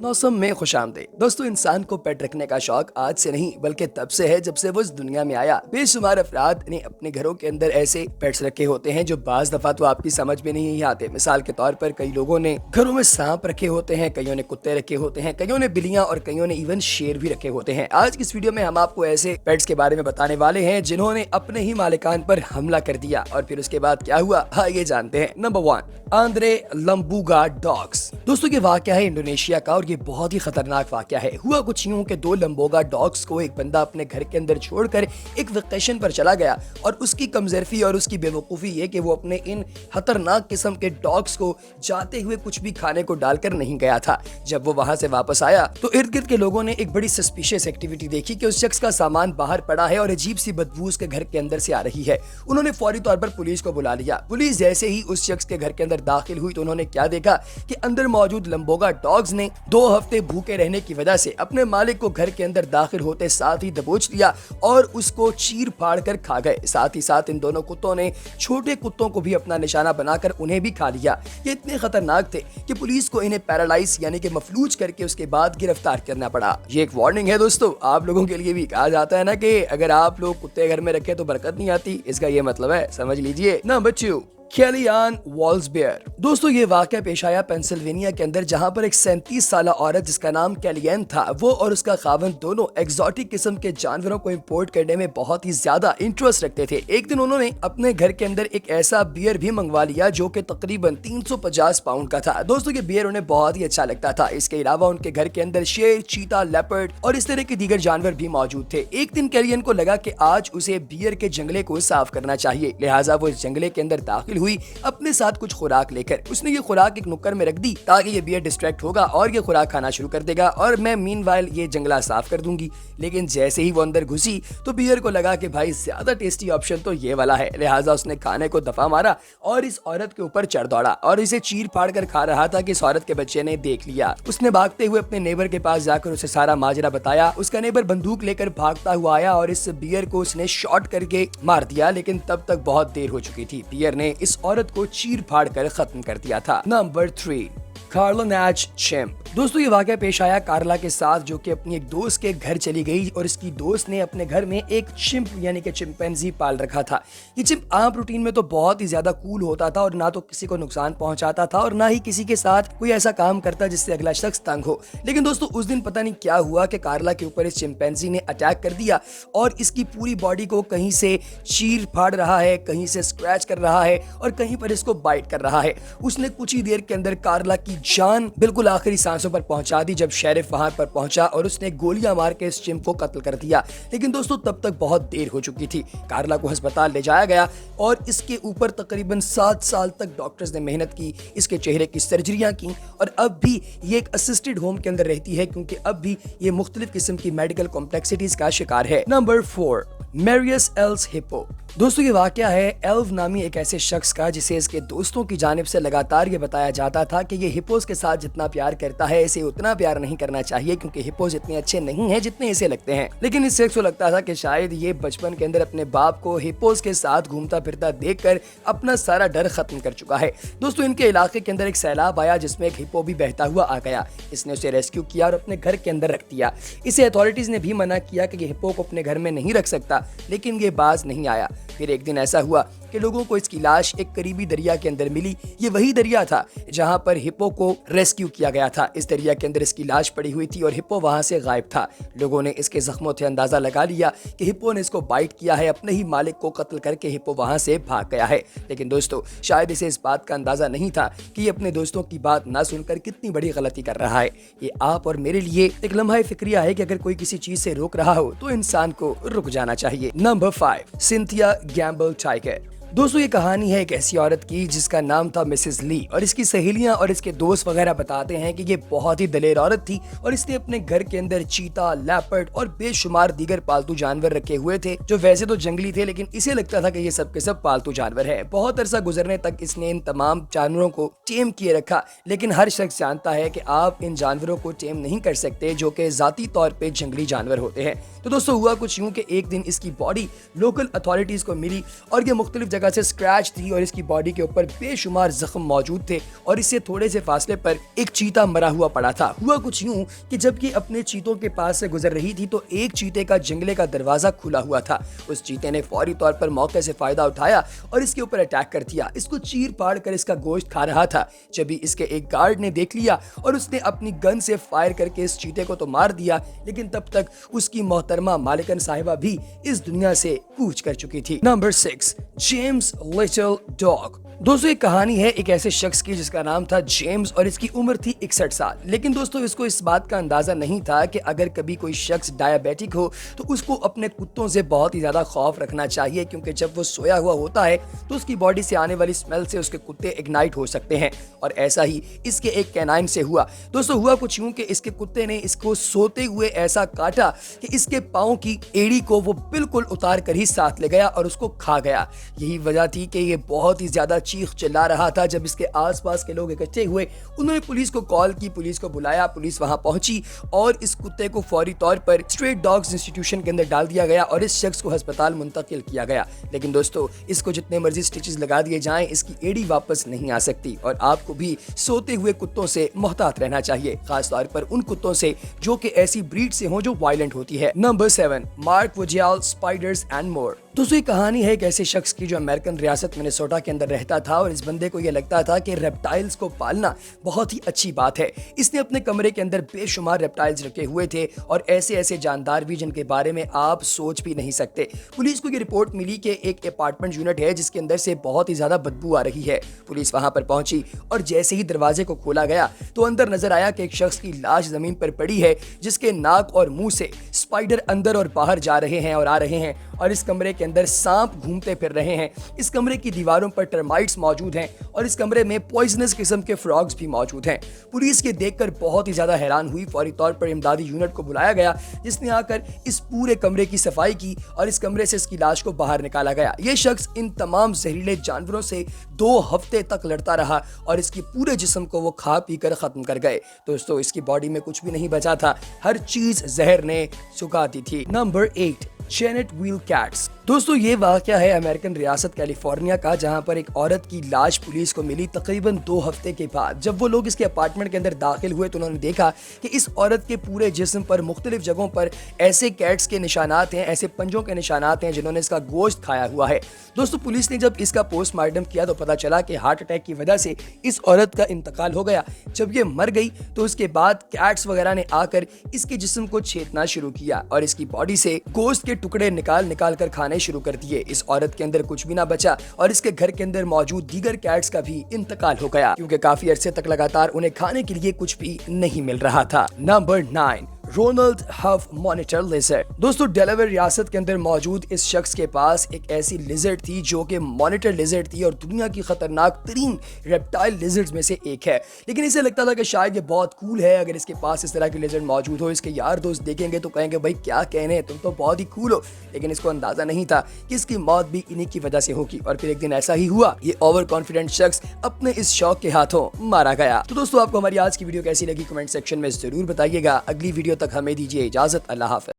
मौसम में खुशामदीद। दोस्तों, इंसान को पेट रखने का शौक आज से नहीं बल्कि तब से है जब से वो इस दुनिया में आया। बेशुमार अफराद ने अपने घरों के अंदर ऐसे पेट्स रखे होते हैं जो बाज दफा तो आपकी समझ में नहीं आते। मिसाल के तौर पर कई लोगों ने घरों में सांप रखे होते हैं, कईयों ने कुत्ते रखे होते हैं, कईयों ने बिल्लियां और कईयों ने इवन शेर भी रखे होते हैं। आज की इस वीडियो में हम आपको ऐसे पेट्स के बारे में बताने वाले हैं जिन्होंने अपने ही मालिकान पर हमला कर दिया और फिर उसके बाद क्या हुआ, ये जानते हैं। नंबर 1, आंद्रे लंबूगा डॉग्स। दोस्तों, ये वाकया है इंडोनेशिया का और ये बहुत ही खतरनाक वाकया है। हुआ कुछ यूं कि 2 लंबोगा डॉग्स को एक बंदा अपने घर के अंदर छोड़कर एक वेकेशन पर चला गया और उसकी कमजोरी और उसकी बेवकूफ़ी ये कि वो अपने इन खतरनाक किस्म के डॉग्स को जाते हुए कुछ भी खाने को डालकर नहीं गया था। जब वो वहां से वापस आया तो इर्द गिर्द के लोगों ने एक बड़ी सस्पिशियस एक्टिविटी देखी कि उस शख्स का सामान बाहर पड़ा है और अजीब सी बदबू उसके घर के अंदर से आ रही है। उन्होंने फौरी तौर पर पुलिस को बुला लिया। पुलिस जैसे ही उस शख्स के घर के अंदर दाखिल हुई तो उन्होंने क्या देखा कि अंदर मौजूद लंबोगा डॉग्स ने 2 हफ्ते भूखे रहने की वजह से अपने मालिक को घर के अंदर दाखिल होते साथ ही दबोच लिया और उसको चीर फाड़ कर खा गए। साथ ही साथ इन दोनों कुत्तों ने छोटे कुत्तों को भी अपना निशाना बनाकर उन्हें भी खा लिया। ये इतने खतरनाक थे कि पुलिस को इन्हें पैरालाइज यानी कि मफलूज करके उसके बाद गिरफ्तार करना पड़ा। ये एक वार्निंग है दोस्तों, आप लोगों के लिए भी। कहा जाता है ना कि अगर आप लोग कुत्ते घर में रखे तो बरकत नहीं आती, इसका ये मतलब है, समझ लीजिए। नंबर 2, कैलियान वॉल्सबेयर। दोस्तों, ये वाकया पेश आया पेंसिल्वेनिया के अंदर, जहां पर एक 37 साल औरत जिसका नाम कैलियन था, वो और उसका खावन दोनों एग्जॉटिक किस्म के जानवरों को इंपोर्ट करने में बहुत ही ज्यादा इंटरेस्ट रखते थे। एक दिन उन्होंने अपने घर के अंदर एक ऐसा बियर भी मंगवा लिया जो कि तकरीबन 350 पाउंड का था। दोस्तों, ये बियर उन्हें बहुत ही अच्छा लगता था। इसके अलावा उनके घर के अंदर शेर, चीता, लेपर्ड और इस तरह के दीगर जानवर भी मौजूद थे। एक दिन कैलियन को लगा कि आज उसे बियर के जंगले को साफ करना चाहिए, लिहाजा वो इस जंगले के अंदर दाखिल हुई अपने साथ कुछ खुराक लेकर। उसने ये खुराक एक नुक्कड़ में रख दी ताकि ये बियर डिस्ट्रैक्ट होगा और ये खुराक खाना शुरू कर देगा और मैं मीनवाइल ये जंगला साफ कर दूंगी। लेकिन जैसे ही वो अंदर घुसी तो बियर को लगा कि भाई ज्यादा टेस्टी ऑप्शन तो ये वाला है, लिहाजा उसने खाने को दफा मारा और इस औरत के ऊपर चढ़ दौड़ा और इसे चीर फाड़ कर खा रहा था कि इस औरत के बच्चे ने देख लिया। उसने भागते हुए अपने नेबर के पास जाकर उसे सारा माजरा बताया। उसका नेबर बंदूक लेकर भागता हुआ आया और इस बियर को उसने शॉट करके मार दिया, लेकिन तब तक बहुत देर हो चुकी थी। बियर ने इस औरत को चीर फाड़ कर खत्म कर दिया था। नंबर 3, कार्ला नैच चिंप। दोस्तों, ये वाकया पेश आया कार्ला के साथ, जो कि अपनी एक दोस्त के घर चली गई और इसकी दोस्त ने अपने घर में एक चिंप यानी कि चिंपैंजी पाल रखा था। ये चिंप आम रूटीन में तो बहुत ही ज्यादा कूल होता था और ना तो किसी को नुकसान पहुंचाता था और ना ही किसी के साथ कोई ऐसा काम करता जिससे अगला शख्स तंग हो। लेकिन दोस्तों, उस दिन पता नहीं क्या हुआ कि कार्ला के ऊपर इस चिंपैंजी ने अटैक कर दिया और इसकी पूरी बॉडी को कहीं से चीर फाड़ रहा है, कहीं से स्क्रैच कर रहा है और कहीं पर इसको बाइट कर रहा है। उसने कुछ ही देर के अंदर कार्ला की जान बिल्कुल आखिरी सांसों पर पहुंचा दी जब शेरिफ वहां पर पहुंचा और उसने गोलियां मार के इस चिंप को कत्ल कर दिया। लेकिन दोस्तों, तब तक बहुत देर हो चुकी थी। कार्ला को अस्पताल ले जाया गया और इसके ऊपर तकरीबन 7 साल तक डॉक्टर्स ने मेहनत की, इसके चेहरे की सर्जरियां की और अब भी ये एक असिस्टेड होम के अंदर रहती है क्योंकि अब भी ये मुख्तलिफ किस्म की मेडिकल कॉम्प्लेक्सिटीज का शिकार है। Number 4, Marius else hippo. दोस्तों, ये वाकया है एल्व नामी एक ऐसे शख्स का जिसे इसके दोस्तों की जानिब से लगातार ये बताया जाता था कि ये हिप्पोस के साथ जितना प्यार करता है इसे उतना प्यार नहीं करना चाहिए क्योंकि हिप्पोस इतने अच्छे नहीं हैं जितने इसे लगते हैं। लेकिन इस शख्स को लगता था कि शायद ये बचपन के अंदर अपने बाप को हिप्पोस के साथ घूमता फिरता देखकर अपना सारा डर खत्म कर चुका है। दोस्तों, इनके इलाके के अंदर एक सैलाब आया जिसमें एक हिप्पो भी बहता हुआ आ गया। इसने उसे रेस्क्यू किया और अपने घर के अंदर रख दिया। इसे अथॉरिटीज ने भी मना किया कि ये हिप्पो को अपने घर में नहीं रख सकता, लेकिन ये बाज नहीं आया। फिर एक दिन ऐसा हुआ कि लोगों को इसकी लाश एक करीबी दरिया के अंदर मिली। ये वही दरिया था जहां पर हिप्पो को रेस्क्यू किया गया था। इस दरिया के अंदर इसकी लाश पड़ी हुई थी और हिप्पो वहां से गायब था। लोगों ने इसके जख्मों से अंदाजा लगा लिया कि हिप्पो ने इसको बाइट किया है। अपने ही मालिक को कत्ल करके हिप्पो वहां से भाग गया है। लेकिन दोस्तों, शायद इसे इस बात का अंदाजा नहीं था कि ये अपने दोस्तों की बात ना सुनकर कितनी बड़ी गलती कर रहा है। ये आप और मेरे लिए एक लम्हा फिक्रिया है कि अगर कोई किसी चीज से रोक रहा हो तो इंसान को रुक जाना चाहिए। Number 5, Cynthia Gamble tiger. दोस्तों, ये कहानी है एक ऐसी औरत की जिसका नाम था मिसेस ली और इसकी सहेलियां और इसके दोस्त वगैरह बताते हैं कि ये बहुत ही दलेर औरत थी और इसने अपने घर के अंदर चीता, लेपर्ड और बेशुमार दीगर पालतू जानवर रखे हुए थे जो वैसे तो जंगली थे लेकिन इसे लगता था कि ये सब के सब पालतू जानवर है। बहुत अरसा गुजरने तक इसने इन तमाम जानवरों को टेम किए रखा, लेकिन हर शख्स जानता है कि आप इन जानवरों को टेम नहीं कर सकते जो कि जाती तौर पे जंगली जानवर होते हैं। तो दोस्तों, हुआ कुछ यूं कि एक दिन इसकी बॉडी लोकल अथॉरिटीज को मिली और ये मुख्तलिफ जगह से स्क्रैच थी और इसकी बॉडी के ऊपर बेशुमार जख्म मौजूद थे और इससे थोड़े से फासले पर एक चीता मरा हुआ पड़ा था। हुआ कुछ यूं कि जब ये अपने चीतों के पास से गुजर रही थी तो एक चीते का जंगले का दरवाजा खुला हुआ था। उस चीते ने फौरी तौर पर मौके से फायदा उठाया और इसके ऊपर अटैक कर दिया। इसको चीर फाड़ कर इसका गोश्त खा रहा था। जब इसके एक गार्ड ने देख लिया और उसने अपनी गन से फायर करके इस चीते को तो मार दिया, लेकिन तब तक उसकी मोहतरमा मालिकन साहिबा भी इस दुनिया से कूच कर चुकी थी। Number 6, James little dog. दोस्तों एक कहानी है एक ऐसे शख्स की जिसका नाम था जेम्स और इसकी उम्र थी 61 साल। लेकिन दोस्तों इसको इस बात का अंदाजा नहीं था कि अगर कभी कोई शख्स डायबिटिक हो तो उसको अपने कुत्तों से बहुत ही ज्यादा खौफ रखना चाहिए, क्योंकि जब वो सोया हुआ होता है तो उसकी बॉडी से आने वाली स्मेल से उसके कुत्ते इग्नाइट हो सकते हैं। और ऐसा ही इसके एक कैनाइन से हुआ। दोस्तों हुआ कुछ यूं कि इसके कुत्ते ने इसको सोते हुए ऐसा काटा कि इसके पाँव की एड़ी को वो बिल्कुल उतार कर ही साथ ले गया और उसको खा गया। यही वजह थी कि ये बहुत ही ज्यादा चीख चिल्ला रहा था। जब इसके आसपास के लोग इकट्ठे हुए उन्होंने पुलिस को कॉल की, पुलिस को बुलाया, पुलिस वहां पहुंची और इस कुत्ते को फौरी तौर पर स्ट्रीट डॉग्स इंस्टीट्यूशन के अंदर डाल दिया गया और इस शख्स को अस्पताल मुंतकिल किया गया। लेकिन दोस्तों इसको जितने मर्जी स्टिचेस लगा दिए जाएं, इसकी एड़ी वापस नहीं आ सकती और आपको भी सोते हुए कुत्तों से मोहतात रहना चाहिए, खास तौर पर उन कुत्तों से जो कि ऐसी ब्रीड से हो जो वायलेंट होती है। नंबर 7, मार्क वुजियाल, स्पाइडर्स एंड मोर। दोस्तों ये कहानी है एक ऐसे शख्स की जो अमेरिकन रियासत मिनेसोटा के अंदर रहता था और इस बंदे को ये लगता था कि रेप्टाइल्स को पालना बहुत ही अच्छी बात है। इसने अपने कमरे के अंदर बेशुमार रेप्टाइल्स रखे हुए थे और ऐसे ऐसे जानदार भी जिनके बारे में आप सोच भी नहीं सकते। पुलिस को ये रिपोर्ट मिली कि एक अपार्टमेंट यूनिट है जिसके अंदर से बहुत ही ज्यादा बदबू आ रही है। पुलिस वहां पर पहुंची और जैसे ही दरवाजे को खोला गया तो अंदर नजर आया कि एक शख्स की लाश जमीन पर पड़ी है जिसके नाक और मुंह से स्पाइडर अंदर और बाहर जा रहे हैं और आ रहे हैं और इस कमरे के अंदर सांप घूमते फिर रहे हैं। इस कमरे की दीवारों पर टर्माइट्स मौजूद हैं और इस कमरे में पॉइजनस किस्म के फ्रॉग्स भी मौजूद हैं। पुलिस के देखकर बहुत ही ज्यादा हैरान हुई। फौरी तौर पर इमदादी यूनिट को बुलाया गया जिसने आकर इस पूरे कमरे की सफाई की और इस कमरे से इसकी लाश को बाहर निकाला गया। ये शख्स इन तमाम जहरीले जानवरों से 2 हफ्ते तक लड़ता रहा और इसकी पूरे जिस्म को वो खा पी कर खत्म कर गए। दोस्तों इसकी बॉडी में कुछ भी नहीं बचा था, हर चीज जहर ने सुखा दी थी। Number 8, Janet wheel cats. दोस्तों ये वाकया है अमेरिकन रियासत कैलिफोर्निया का, जहां पर एक औरत की लाश पुलिस को मिली तकरीबन 2 हफ्ते के बाद। जब वो लोग इसके अपार्टमेंट के अंदर दाखिल हुए तो उन्होंने देखा कि इस औरत के पूरे जिस्म पर मुख्तलिफ जगहों पर ऐसे कैट्स के निशानात हैं, ऐसे पंजों के निशानात हैं जिन्होंने इसका गोश्त खाया हुआ है। दोस्तों पुलिस ने जब इसका पोस्टमार्टम किया तो पता चला कि हार्ट अटैक की वजह से इस औरत का इंतकाल हो गया। जब ये मर गई तो उसके बाद कैट्स वगैरह ने आकर इसके जिस्म को छेदना शुरू किया और इसकी बॉडी से गोश्त के टुकड़े निकाल कर खाने शुरू कर दिए। इस औरत के अंदर कुछ भी ना बचा और इसके घर के अंदर मौजूद दीगर कैट्स का भी इंतकाल हो गया, क्योंकि काफी अरसे तक लगातार उन्हें खाने के लिए कुछ भी नहीं मिल रहा था। Number 9, Ronald Huff monitor lizard. दोस्तों डेलावेयर रियासत के अंदर मौजूद इस शख्स के पास एक ऐसी लिजर्ड थी जो कि मॉनिटर लिजर्ड थी और दुनिया की खतरनाक तरीन रेप्टाइल लिजर्ड्स में से एक है। लेकिन इसे लगता था कि शायद ये बहुत कूल है, अगर इसके पास इस तरह की लिजर्ड मौजूद हो, इसके यार दोस्त देखेंगे तो कहेंगे भाई क्या कहने हैं, तुम तो बहुत ही कूल हो। लेकिन इसको अंदाजा नहीं था कि इसकी मौत भी इन्हीं की वजह से होगी और फिर एक दिन ऐसा ही हुआ, ये ओवर कॉन्फिडेंट शख्स अपने इस शौक के हाथों मारा गया। तो दोस्तों आपको हमारी आज की वीडियो कैसी लगी कमेंट सेक्शन में जरूर बताइएगा। अगली वीडियो तक हमें दीजिए इजाजत। अल्लाह हाफ़िज़।